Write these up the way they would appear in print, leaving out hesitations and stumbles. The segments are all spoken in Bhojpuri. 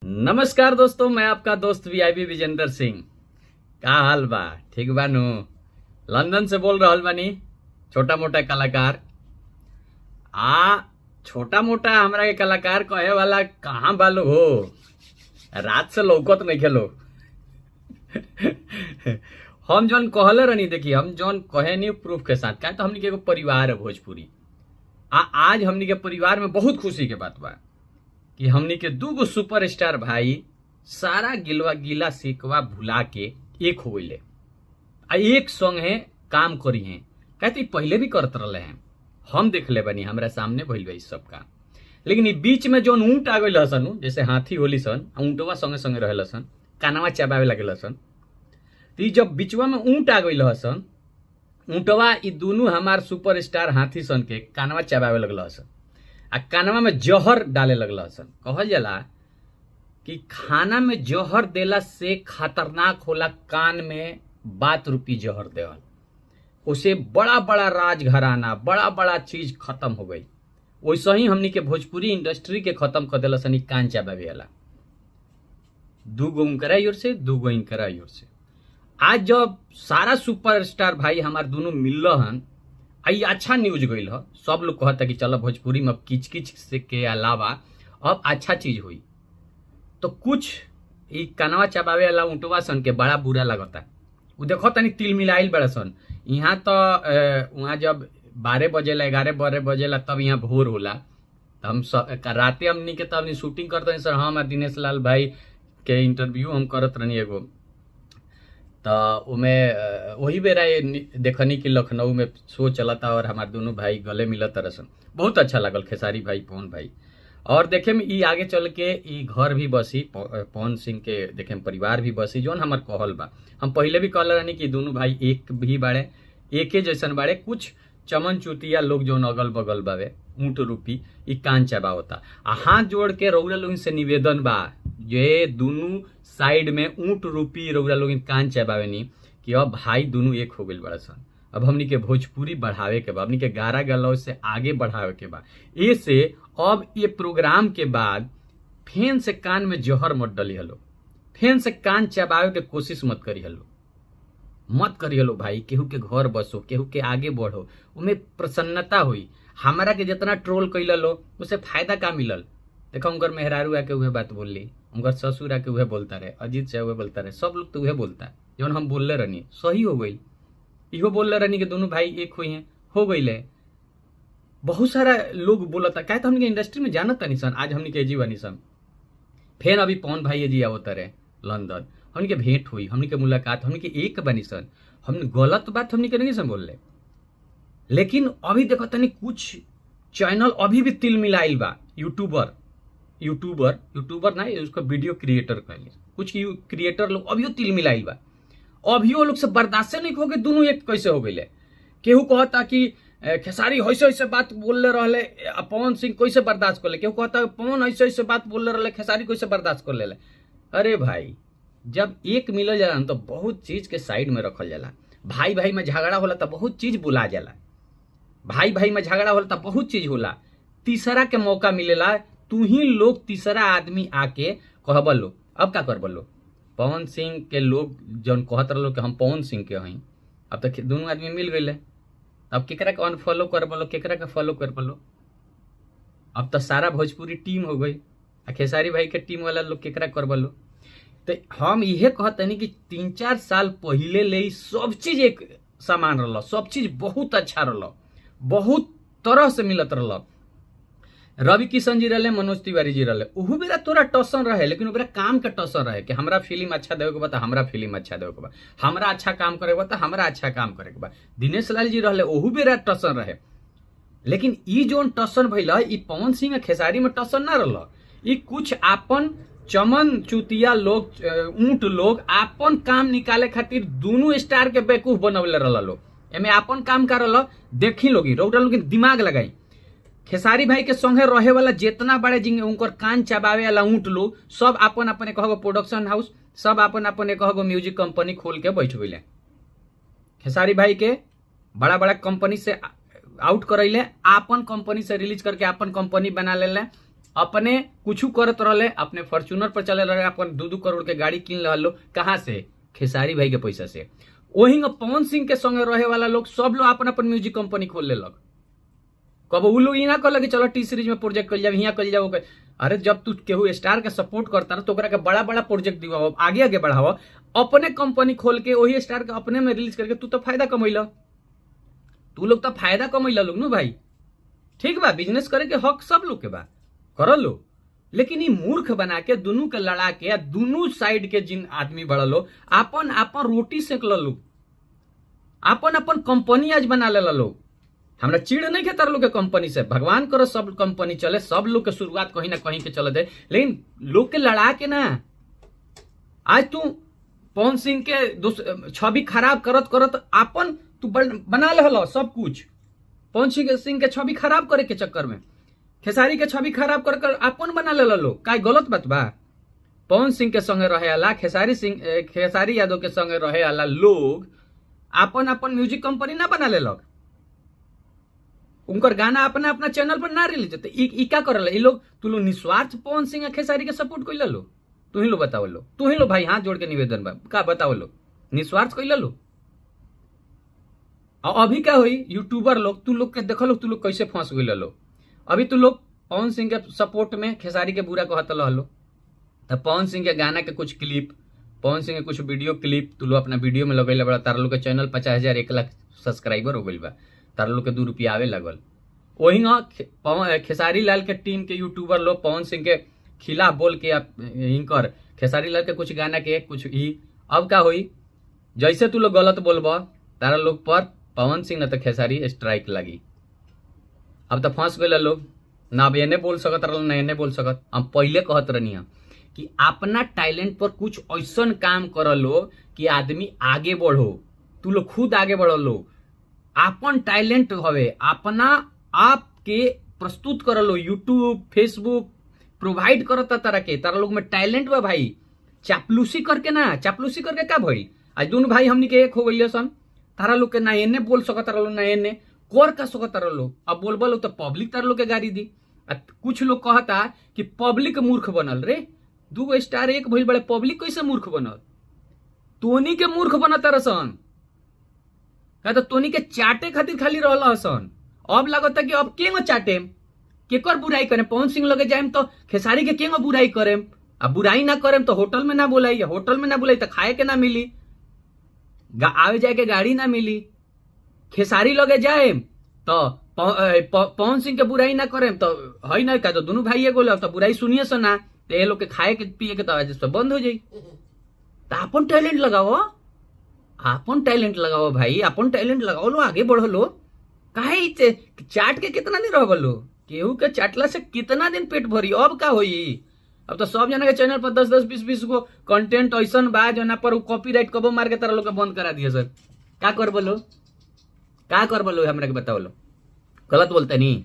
नमस्कार दोस्तों, मैं आपका दोस्त वीआईपी विजेंद्र सिंह। का हाल बा? ठीक बा नु? लंदन से बोल रहल बानी, छोटा मोटा कलाकार। छोटा मोटा हमरा के कलाकार कहे वाला कहाँ बालो हो? रात से लौकत नहीं खेलो। हम जौन कहले रहनी, देखिए हम जौन कहे नहीं प्रूफ के साथ, क्या तो हमनी के एगो परिवार है भोजपुरी। आज हमनी के परिवार में बहुत खुशी के बात बा कि हमनी के दूगो सुपरस्टार भाई सारा गिलवा गिला सिकवा भुला के एक हो गए, एक संगे काम करी हैं। कहते पहले भी करत रहे हैं, हम देख ले बनी, हमारा सामने भइल बा इस सब का। लेकिन बीच में जौन ऊंट आ गई सन, जैसे हाथी होली सन, ऊंटवा संगे संगे रहे सन, कानवा चबावे लगे सन। तो जब बीचवा में ऊंट आ गई सन, ऊंटवा ई दोनों हमार सुपरस्टार हाथी सन के कानवा चबावे लगल सन, आ कानवा में जहर डाले लगल सन। कहल जाला कि खाना में जहर देला से खतरनाक होला कान में बात रूपी जहर देवल। उसे बड़ा बड़ा राजघराना, बड़ा बड़ा चीज खत्म हो गई। वैसे ही हमनी के भोजपुरी इंडस्ट्री के खत्म कर दिला सनी कान चबावे वाला। दूगो उनकरा ओर से, दूगो इनकरा ओर से। आज जब सारा सुपरस्टार भाई हमार दोनों मिल हन, आई अच्छा न्यूज गईल ह। सब लोग कहता कि चलो भोजपुरी में किच किच से के अलावा अब अच्छा चीज हुई। तो कुछ ई कनवा चबावे वाला ऊंटवा सन के बड़ा बुरा लगता। उ देखो तनी तिल मिलाइल बड़ा सन। यहाँ तो वहाँ जब 12 बजेला, 11 बजेला, तब यहाँ भोर होला। तो हम राते हमनी के तब शूटिंग करते सर, हम दिनेश लाल भाई के इंटरव्यू हम करत रहनी एगो। तो उमें वही बेरा देखनी कि लखनऊ में शो चलता और हमारे दोनों भाई गले मिलत तरसन। बहुत अच्छा लगल, खेसारी भाई, पवन भाई। और देखे में ई आगे चल के ई घर भी बसी, पवन सिंह के देखे में परिवार भी बसी, जोन हमार कहल बा। हम पहले भी कहल रहनी कि दोनों भाई एक भी बाड़े, एके जैसन बाड़े। कुछ चमन चुतिया लोग जोन अगल बगल बावे, ऊंट रूपी ई कान चबा होता। हाथ जोड़ के रउरा लोगन से निवेदन बा, ये दोनों साइड में ऊंट रूपी रउरा लोगन कान चबावे नी, कि अब भाई दोनों एक हो गइल बड़ा सन। अब हमनी के भोजपुरी बढ़ावे के बा, हमनी के गारा गलौ से आगे बढ़ावे के बा। ए से अब ये प्रोग्राम के बाद फेन से कान में जहर मत डली हलो, फेन से कान चबावे के कोशिश मत करी हलो, मत करी हलो भाई। केहू के घर बसो, केहू के आगे बढ़ो, उमें प्रसन्नता हुई। हमारा के जितना ट्रोल कैल लो उसे फायदा का मिलल? देखो उनकर मेहरारू आके उहे बात बोलली, उनकर ससुर आके उहे बोलता रहे, अजीत से उहे बोलता रहे, सब लोग तो उहे बोलता। जौन हम बोलले रहनी सही हो गई। इहो बोलले रहनी कि दोनों भाई एक हुई हैं, हो गई। बहुत सारा लोग बोलता, क्या तो हमने इंडस्ट्री में जानत नहीं सन। आज हमने के जी बनी सन, फिर अभी पवन भाई जी आवत रहे लंदन, हमने के भेंट हुई, हमने के मुलाकात, हमने के एक बनी सन। हमने गलत बात हमने के नहीं सन बोल ले। लेकिन अभी देखो तनी कुछ चैनल अभी भी तिल मिलाइल बा। यूट्यूबर ना, उसको वीडियो क्रिएटर कहले, कुछ क्रिएटर लोग अभियो तिल मिलाइल बा। अभियो लोग से बर्दाश्त नहीं हो गए, दोनों एक कैसे हो गए। केहू कहता कि खेसारी ऐसे ऐसे बात बोलले रहले, पवन सिंह कैसे बर्दाश्त कर ले। केहू कहता पवन ऐसे ऐसे बात बोलले रहले, खेसारी कैसे बर्दाश्त कर ले। अरे भाई, जब एक मिलल जाला तो बहुत चीज के साइड में रखल जाला। भाई भाई में झगड़ा होला तो बहुत चीज बुला जाला, भाई भाई में झगड़ा होला तो बहुत चीज होला। तीसरा के मौका मिलेला, तू ही लोग तीसरा आदमी आके कहब लो। अब का कर बोलो? पवन सिंह के लोग जौन कहत रहो कि हम पवन सिंह के हई, अब तो दोनों आदमी मिल गए। अब केकरा के अनफॉलो कर बोलो, केकरा के फॉलो कर बोलो? अब तो सारा भोजपुरी टीम हो गई। खेसारी भाई के टीम वाला लोग केकरा कर बोलो? तो हम इहे कहते नहीं कि 3-4 साल पहले ले सब चीज एक समान रहा, सब चीज बहुत अच्छा रहा, बहुत तरह से मिलत रहा। रवि किशन जी रहे, मनोज तिवारी जी रहे, उहू बेरा तोरा टसन रहे, लेकिन बेरा काम के टसन रहे कि हमरा फिल्म अच्छा देवे के बा तो हमरा फिल्म अच्छा देवे के बा, हमरा अच्छा काम करे के बा तो हमरा अच्छा काम करे के बा। दिनेश लाल जी रहे, उहू बेरा टसन रहे। लेकिन ई जोन टसन भइल, ई पवन सिंह खेसारी में टसन ना रहा। ई कुछ आपन चमन चुतिया लोग, ऊंट लोग आपन काम निकाले खातिर दोनों स्टार के बेवकूफ बनवले रहा लोग। एमे आपन काम का रहा, देखी लोगी रउरा लोग दिमाग लगाई। खेसारी भाई के संगे रहे वाला जितना बड़े जिंगे उनकर कान चबावे वाला ऊंट लोग सब अपन अपन कहो प्रोडक्शन हाउस, सब अपन अपन कहो म्यूजिक कंपनी खोल के बैठ गए। खेसारी भाई के बड़ा बड़ा कंपनी से आउट करैले, आपन कंपनी से रिलीज करके आपन कंपनी बना ले। अपने कुछ करत रहे, अपने फॉर्च्यूनर पर चले रहे, अपन 2-2 करोड़ के गाड़ी किन रहा लो, कहाँ से? खेसारी भाई के पैसा से। वही पवन सिंह के संगे रहे वाला लोग सब लोग अपन अपन म्यूजिक कंपनी खोल लेलक। कब उ लोग ना कहल कि चलो टी सीरीज में प्रोजेक्ट कर जाओ, यहाँ कर जाओ। अरे जब तू केहू स्टार के सपोर्ट करता ना तो ओकरा के बड़ा बड़ा प्रोजेक्ट दिवाओ, आगे आगे बढ़ाओ, अपने कंपनी खोल के वही स्टार के अपने में रिलीज करके तू तो फायदा कमैला। तू लोग तो फायदा कमैला लोग नु भाई। ठीक बा, बिजनेस करे के हक सब लोग के बा, कर लो, लेकिन ये मूर्ख बना के दोनों के लड़ा के दोनों साइड के जिन आदमी बड़ा लो अपन अपन रोटी सेक लो, अपन अपन कंपनी आज बना ले लोग। हमरा चिड़ नहीं के तार लोग के कंपनी से, भगवान करो सब कंपनी चले, सब लोग के शुरुआत कहीं ना कहीं के चले दे, लेकिन लोग के लड़ा के ना। आज तू पवन सिंह के छवि खराब करत करत अपन तू बना ले सब कुछ। पवन सिंह के छवि खराब करे के चक्कर में खेसारी के छवि खराब कर कर अपन बना ले लो। का गलत बात बा? पवन सिंह के संगे रहे वाला, खेसारी यादव के संगे रहे वाला लोग अपन अपन म्यूजिक कंपनी ना बना ले लोग, उनकर गाना अपना अपना चैनल पर ना रिलीज होते। ई क्या करल ई लोग? तू लोग निस्वार्थ पवन सिंह और खेसारी के सपोर्ट कैल लो? तू ही लो बताओ लो, तू ही लो भाई, हाथ जोड़ के निवेदन बा, का बताओ लो, निस्वार्थ कैल लो? और अभी क्या हुई? यूट्यूबर लोग तू लोग के देखो लोग, तू लोग कैसे फंस गई लो। अभी तू लोग पवन सिंह के सपोर्ट में खेसारी के बुरा कहत लो, तो पवन सिंह के गाना के कुछ क्लिप, पवन सिंह के कुछ वीडियो क्लिप तू लोग अपना वीडियो में लगैले बड़ा। तारा लोग के चैनल 50,000 1 लाख सब्सक्राइबर हो गई बा, तारा लोग के 2 रुपया आवे लगल। वही खेसारी लाल के टीम के यूट्यूबर लोग पवन सिंह के खिलाफ बोल के इनकर खेसारी लाल के कुछ गाना के कुछ ही। अब क्या हुई? जैसे तू लोग गलत बोलब तारा लोग पर पवन सिंह न तो खेसारी स्ट्राइक लगी। अब तो फंस गए लोग, ना अब एने बोल सकत रह ना एने बोल सकत। हम पहले कहत रहनी कि अपना टैलेंट पर कुछ ऐसा काम कर लो कि आदमी आगे बढ़ो, तू लोग खुद आगे बढ़ लो। अपन टैलेंट हवे, अपना आप के प्रस्तुत कर लो। यूट्यूब फेसबुक प्रोवाइड करता तरह के, तारा लोग में टैलेंट बा भाई। चापलूसी करके ना, चापलूसी करके का भाई? आज दोनों भाई हमनी के एक हो गई सन, तारा लोग के ना एने बोल सकत रहो ना एने कर का सकत रहो। अब बोलबो लो तो पब्लिक तारा लोग के गाड़ी दी। कुछ लोग कहता कि पब्लिक मूर्ख बनल रे, 2 स्टार एक भइल बड़े, पब्लिक कैसे मूर्ख बनल? तोनी के मूर्ख बनता रसन, का तो तोनी के चाटे खातिर खाली रहल हसन। अब लगता कि अब केंगो चाटे, केकर बुराई करे? पवन सिंह लगे जाएम तो खेसारी के केंगो बुराई करेम? अब बुराई ना करेम तो होटल में ना बुलाई, होटल में ना बुलाई तो खाए के ना मिली, आवे जाए के गाड़ी ना मिली। खेसारी लगे जाए तो पवन सिंह के बुराई ना करेम तो है ना, का तो दोनों भाई एगो तो बुराई सुनिए सुना, तो ये लोग के खाए के पिए के तो बंद हो जाई। तो अपन टैलेंट लगाओ, अपन टैलेंट लगाओ भाई, अपन टैलेंट लगाओ लो, आगे बढ़ो लो। काहे चाट के कितना दिन रह लो? केहू के चाटला से कितना दिन पेट भरी? अब का होई? अब तो सब जना के चैनल पर 10-10 20-20 गो कंटेंट ऐसा बा जना पर कॉपीराइट कबो मार के तारा लोग के बंद करा दिया सर। का कर बोलो, का कर बोलो, हमरा के बताओ लो। गलत बोलते नहीं।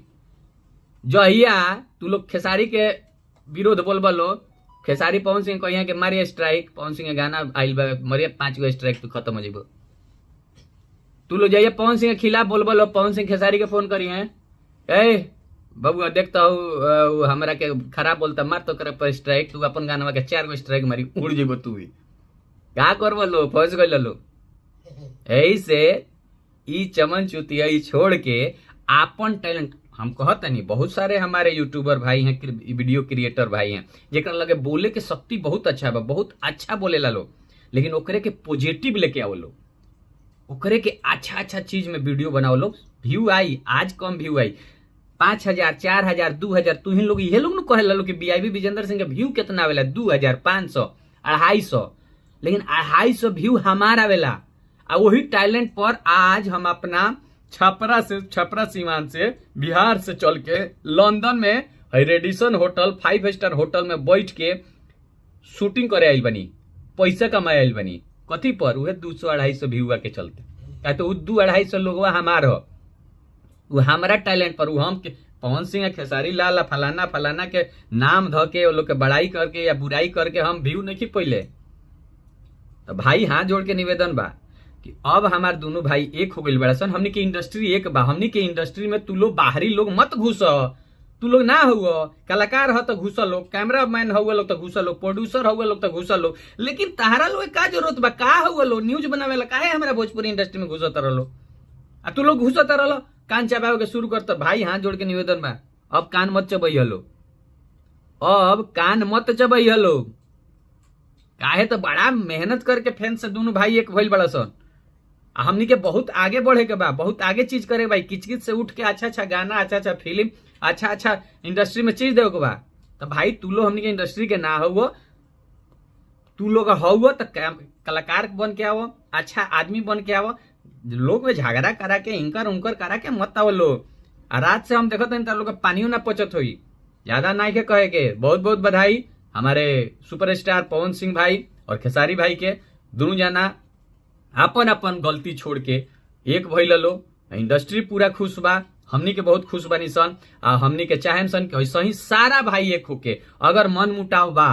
जहिया तू लोग खेसारी के विरोध बोल बोलो, खेसारी पवन सिंह कहिया के मारिया स्ट्राइक, पवन सिंह के गाना आइल बा मरिया 5 गो स्ट्राइक तो खत्म हो जाइबो। तू लोग जाइए पवन सिंह के खिलाफ बोल बोलो, पवन सिंह खेसारी के फोन करिए, ए बबुआ देखता हूँ हमरा के खराब बोलता, मार तो करे पर स्ट्राइक, तू अपन गाना के 4 गो स्ट्राइक मारी उड़ जीबो। तू ही का कर बोलो, फंस गए लो। ऐसे ई चमन चुतिया छोड़ के अपन टैलेंट, हम कहते नहीं, बहुत सारे हमारे यूट्यूबर भाई हैं, वीडियो क्रिएटर भाई हैं, जेकर लगे बोले के शक्ति बहुत अच्छा बा, बहुत अच्छा बोले ला लो, लेकिन ओकरे के पॉजिटिव लेके आओ लो, ओकरे के अच्छा अच्छा चीज में वीडियो बनाओ लो। व्यू आई, आज कम व्यू आई, 5,000 4,000 2,000, तू ही लोग ये लोग न कहे लो कि बीआईबी विजेंद्र सिंह के व्यू कितना आवेला? 2,000 500 250, लेकिन 250 व्यू हमारा आवेला। और वही टैलेंट पर आज हम अपना छपरा सीमान से बिहार से चल के लंदन में रेडिसन होटल 5 स्टार होटल में बैठ के शूटिंग करे आइल बनी, पैसा कमाए आइल बनी। कथी पर? उहे 200-250 व्यूआ के चलते। क्या तो 200-250 लोगवा हमार हो, वो हमारा टैलेंट पर, वो हम पवन सिंह खेसारी लाल फलाना फलाना के नाम ध के वो लोग के बड़ाई करके या बुराई करके हम व्यू नहीं पहले। तो भाई हाथ जोड़ के निवेदन बा कि अब हमार दोनों भाई एक हो गई बड़ा सन। हमनी के इंडस्ट्री एक बा, हमनी के इंडस्ट्री में तू लोग बाहरी लोग मत घुस, तू लोग ना हुआ कलाकार हो तो घुसल लोग, कैमरा मैन हुआ लोग तो घुसल लोग, प्रोड्यूसर हुआ लोग तो घुसल लोग, लेकिन तहरा लोग का जरूरत बा? का हुआ लोग न्यूज बनावे ला काहे हमारा भोजपुरी इंडस्ट्री में घुसत रहो? आ तू लोग घुसत रहो, कान चबावे के शुरू करता। भाई हाथ जोड़ के निवेदन बा, अब कान मत चबई हलो, अब कान मत चबई हलो। काहे तो बड़ा मेहनत करके फैन से दोनों भाई एक भइल बड़ा सन। हमनी के बहुत आगे बढ़े के बा, बहुत आगे चीज करे भाई। किचकिच से उठ के अच्छा अच्छा गाना, अच्छा अच्छा फिल्म, अच्छा अच्छा इंडस्ट्री में चीज देवे के बा। तो भाई तू लोग हमनी के इंडस्ट्री के ना हो, तू लोग हो तो कलाकार बन के आओ, अच्छा आदमी बन के आओ। लोग में झगड़ा करा के इंकर उनकर करा के मत आओ लोग। रात से हम देखते हैं लोग पानियों ना पचत हुई। ज्यादा ना के कहे के बहुत बहुत बधाई हमारे सुपरस्टार पवन सिंह भाई और खेसारी भाई के। दोनों जना अपन अपन गलती छोड़ के एक भइल लो। इंडस्ट्री पूरा खुश बा, हमनी के बहुत खुश बनी सन। हमनी के चाहेम सन कि ऐसा ही सारा भाई एक होके, अगर मन मुटाव बा,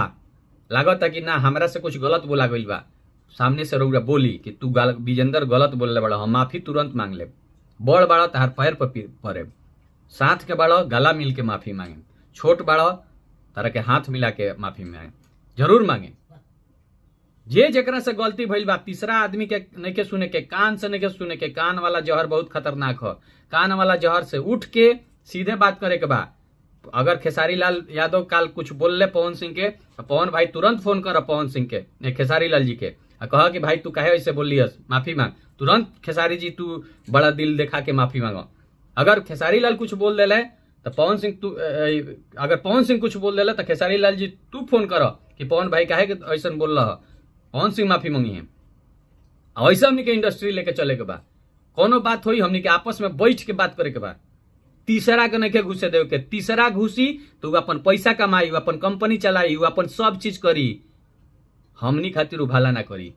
लागत कि ना हमरा से कुछ गलत बोला गई बा, सामने से रउरा बोली कि तू विजेंदर गलत बोलले बड़ा, हम माफी तुरंत मांग ले। बड़ बड़ा तहार पैर पर पड़े, साथ के बड़ा गला मिल के माफी मांगे, छोट बड़ा तारा के हाथ मिला के माफी मांगे, जरूर मांगे। जे जकरा से गलती भइल बा, तीसरा आदमी के नहीं के सुने के, कान से नहीं के सुने के। कान वाला जहर बहुत खतरनाक हो, कान वाला जहर से उठ के सीधे बात करे के बा। अगर खेसारी लाल यादव काल कुछ बोल ले पवन सिंह के, तो पवन भाई तुरंत फोन कर पवन सिंह के, खेसारी लाल जी के, कहा कि भाई तू काहे ऐसे बोल लियस, माफी मांग तुरंत। खेसारी जी तू बड़ा दिल दिखा के माफी मांगो। अगर खेसारी लाल कुछ बोल देले तो पवन सिंह तू, अगर पवन सिंह कुछ बोल देले तो खेसारी लाल जी तू फोन कर कि पवन भाई काहे ऐसा बोल रहा, पवन सिंह माफी मांगी है। ऐसा हमनी के इंडस्ट्री लेके चले के बा। कोनो बात होई हमनी के आपस में बैठ के बात करे के बा। तीसरा के नहीं के घुसे देव के। तीसरा घुसी तो अपन पैसा कमाई, अपन कंपनी चलाई, अपन सब चीज करी, हमनी खातिर उभाला ना करी।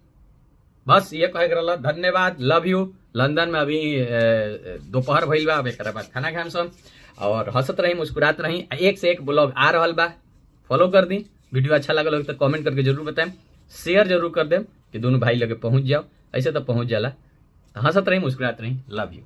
बस ये कहे के रहला। धन्यवाद, लव यू। लंदन में अभी दोपहर भइल बा, अब एक बाद खाना खाम सब, और हंसत रही मुस्कुरात रही। एक से एक ब्लॉग आ रहा बा, फॉलो कर दी। वीडियो अच्छा लगल हो तो कमेंट करके जरूर बताएं, शेयर जरूर कर दें कि दोनों भाई लगे पहुंच जाओ। ऐसे तो पहुंच जाला। हंसत रही मुस्कुरात रही, लव यू।